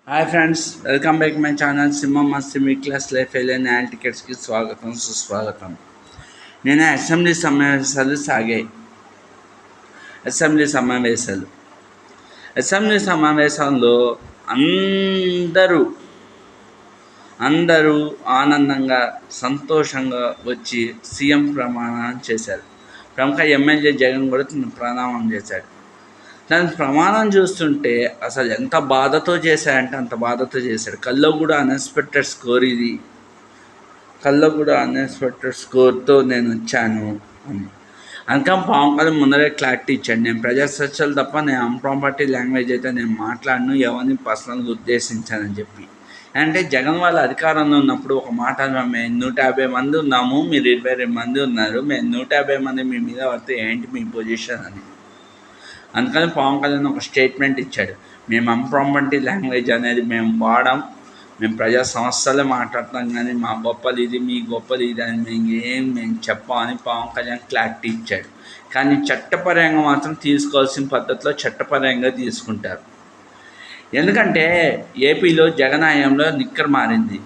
Hi friends, welcome back my channel సింహం మస్తీ మీ class life airline add టికెట్స్కి స్వాగతం సుస్వాగతం. నేను అసెంబ్లీ సమావేశాలు అసెంబ్లీ సమావేశాల్లో అందరూ అందరూ ఆనందంగా సంతోషంగా వచ్చి సీఎం ప్రమాణం చేశారు. ప్రముఖ ఎమ్మెల్యే జగన్ కూడా ప్రణామం చేశాడు. దాని ప్రమాణం చూస్తుంటే అసలు ఎంత బాధతో చేశాడంటే అంత బాధతో చేశాడు. కల్లో కూడా అన్ఎక్స్పెక్టెడ్ స్కోర్తో నేను వచ్చాను అని. అందుకని పవన్ కళ్యాణ్ ముందరే క్లారిటీ ఇచ్చాడు, నేను ప్రజా చర్చలు తప్ప నేను అంప్రాపర్టీ లాంగ్వేజ్ అయితే నేను మాట్లాడను, ఎవరిని పర్సనల్గా ఉద్దేశించానని చెప్పి. అంటే జగన్ వాళ్ళ అధికారంలో ఉన్నప్పుడు ఒక మాట, మేము 150 మంది ఉన్నాము, మీరు 22 మంది ఉన్నారు, మేము 150 మంది మీ మీద పడితే ఏంటి మీ పొజిషన్ అని. అందుకని పవన్ కళ్యాణ్ ఒక స్టేట్మెంట్ ఇచ్చాడు, మేము అంప్రాపర్టీ లాంగ్వేజ్ అనేది మేము వాడాం, మేము ప్రజా సమస్యలే మాట్లాడతాం, కానీ మా గొప్పది ఇది మీ గొప్పది ఇది అని మేము చెప్పామని పవన్ కళ్యాణ్ క్లారిటీ ఇచ్చాడు. కానీ చట్టపరంగా మాత్రం తీసుకోవాల్సిన పద్ధతిలో చట్టపరంగా తీసుకుంటారు. ఎందుకంటే ఏపీలో జగన్ హయాంలో నిక్కర్ మారింది.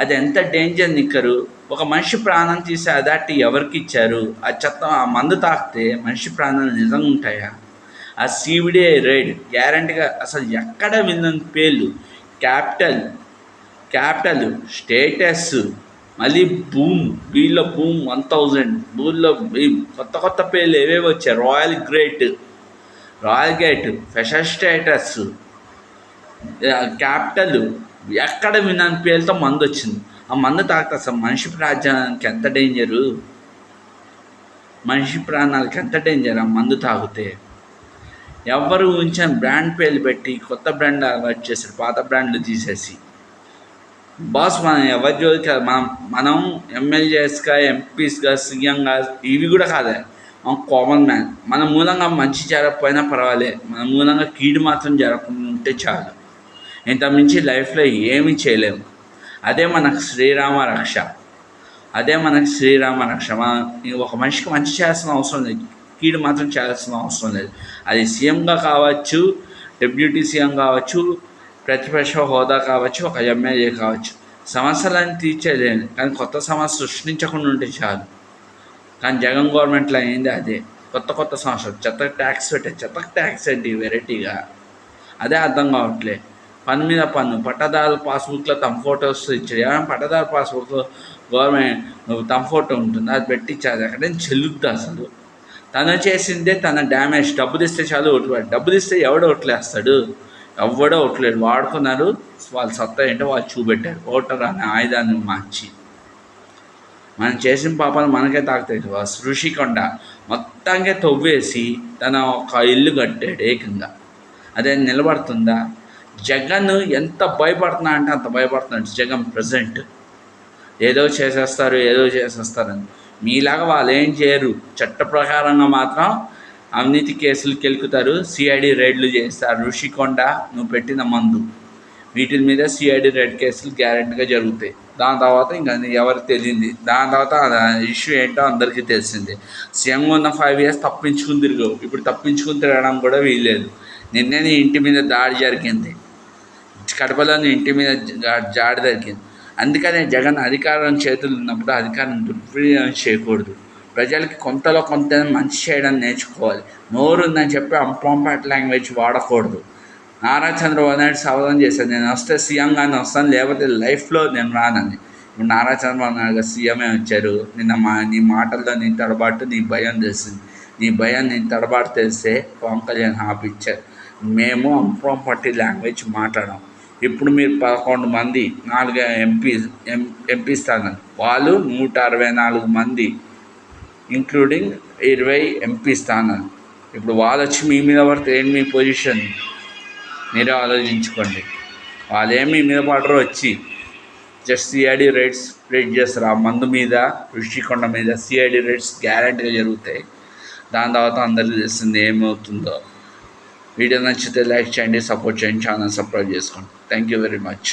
అది ఎంత డేంజర్ నిక్కరు, ఒక మనిషి ప్రాణం తీసే అథారిటీ ఎవరికి ఇచ్చారు? ఆ మందు తాకితే మనిషి ప్రాణాలు నిజంగా ఉంటాయా? ఆ సిబిడి రైడ్ గ్యారంటీగా అసలు ఎక్కడ విన్నని పేర్లు, క్యాపిటల్ స్టేటస్, మళ్ళీ బూమ్, వీళ్ళ బూమ్ 1000, బూల్లో కొత్త పేర్లు ఏవేవి వచ్చాయి. రాయల్ గేట్, ఫెషల్ స్టేటస్, క్యాపిటల్, ఎక్కడ వినని పేరుతో మందు వచ్చింది. ఆ మందు తాకితే అసలు మనిషి ప్రాణానికి ఎంత డేంజరు, ఆ మందు తాగితే. ఎవరు ఉంచిన బ్రాండ్ పేర్లు పెట్టి కొత్త బ్రాండ్ అలవాటు చేశారు, పాత బ్రాండ్లు తీసేసి. బాస్, మనం ఎవరి జోలికి మనం ఎమ్మెల్యేస్గా, ఎంపీస్గా, సీఎంగా ఇవి కూడా కాదే, మనం కామన్ మ్యాన్. మన మూలంగా మంచి జరగకపోయినా పర్వాలేదు, మన మూలంగా కీడు మాత్రం జరగకుండా ఉంటే చాలు. ఇంత మించి లైఫ్లో ఏమీ చేయలేము. అదే మనకు శ్రీరామ రక్ష. మనం ఒక మనిషికి మంచి చేయాల్సిన అవసరం లేదు, కీడు మాత్రం చేయాల్సిన అవసరం లేదు. అది సీఎంగా కావచ్చు, డిప్యూటీ సీఎం కావచ్చు, ప్రతిపక్ష హోదా కావచ్చు, ఒక ఎమ్మెల్యే కావచ్చు. సమస్యలను తీర్చేయలేను, కానీ కొత్త సమస్య సృష్టించకుండా ఉంటే చాలు. కానీ జగన్ గవర్నమెంట్లో అయింది అదే, కొత్త సమస్యలు. చెత్తకు ట్యాక్స్ ఏంటి వెరైటీగా, అదే అర్థం కావట్లే. పన్ను మీద పన్ను, పట్టదారు పాస్బుక్లో తమ ఫోటోస్ ఇచ్చాడు. ఏమైనా పట్టదారు పాస్బుక్లో గవర్నమెంట్ తమ ఫోటో ఉంటుంది, అది పెట్టించాలి. అక్కడ చెల్లుద్ది అసలు. తను చేసిందే తన డ్యామేజ్. డబ్బు తీస్తే చాలు ఓట్లు, డబ్బు తీస్తే ఎవడో ఓట్లేస్తాడు? ఎవడో ఓట్లేడు. వాడుకున్నారు, వాళ్ళు సత్తా ఏంటో వాళ్ళు చూపెట్టారు, ఓటర్ అనే ఆయుధాన్ని మార్చి. మనం చేసిన పాపాలు మనకే తాకుతాయి. ఋషికొండ మొత్తంగా తవ్వేసి తన ఒక ఇల్లు కట్టాడు ఏకంగా. అదే నిలబడుతుందా? జగన్ ఎంత భయపడుతున్నా అంటే అంత భయపడుతున్నాడు జగన్ ప్రజెంట్. ఏదో చేసేస్తారని. మీలాగా వాళ్ళు ఏం చేయరు. చట్ట ప్రకారంగా మాత్రం అవినీతి కేసులు కెలుకుతారు, సిఐడి రైడ్లు చేస్తారు. ఋషికొండ, నువ్వు పెట్టిన మందు, వీటి మీద సిఐడి రైడ్ కేసులు గ్యారెంటీగా జరుగుతాయి. దాని తర్వాత ఇంకా ఎవరికి తెలియంది. దాని తర్వాత ఇష్యూ ఏంటో అందరికీ తెలిసింది. సీఎంగా ఉన్న 5 years తప్పించుకుని తిరిగావు, ఇప్పుడు తప్పించుకుని తిరగడం కూడా వీల్లేదు. నిన్నే నీ ఇంటి మీద దాడి జరిగింది, కడపలోని ఇంటి మీద జాడి జరిగింది. అందుకనే జగన్ అధికారం చేతులు ఉన్నప్పుడు అధికారం దుర్వినియోగం చేయకూడదు. ప్రజలకి కొంతలో కొంత మంచి చేయడం నేర్చుకోవాలి. నోరు ఉందని చెప్పి అంప్రాపర్టీ లాంగ్వేజ్ వాడకూడదు. నారా చంద్రబాబు నాయుడు సవాలం చేశాను, నేను వస్తే సీఎంగానే వస్తాను, లేకపోతే లైఫ్లో నేను రానని. ఇప్పుడు నారా చంద్రబాబు నాయుడు గారు సీఎంఏ వచ్చారు. నీ మాటల్లో నీ తడబాటు, నీ భయం తెలిసింది. నీ తడబాటు తెలిస్తే పవన్ కళ్యాణ్ ఆపిచ్చారు. మేము అంప్రాపర్టీ లాంగ్వేజ్ మాట్లాడాం. ఇప్పుడు మీరు 11 మంది 4 ఎంపీ స్థానాలు, వాళ్ళు 164 మంది, ఇంక్లూడింగ్ 20 ఎంపీ స్థానాలు. ఇప్పుడు వాళ్ళు వచ్చి మీ మీద పడితే ఏంటి మీ పొజిషన్? మీరే ఆలోచించుకోండి. వాళ్ళేమి మీ మీద పడరు, వచ్చి జస్ట్ సిఐడి రైడ్స్ స్ప్రెడ్ చేస్తారు. ఆ మందు మీద, ఋషికొండ మీద సిఐడి రైడ్స్ గ్యారెంటీగా జరుగుతాయి. దాని తర్వాత అందరికీ తెలిసింది ఏమవుతుందో. వీడియో నచ్చితే లైక్ చేయండి, సపోర్ట్ చేయండి, ఛానల్ సబ్స్క్రైబ్ చేసుకోండి. Thank you very much.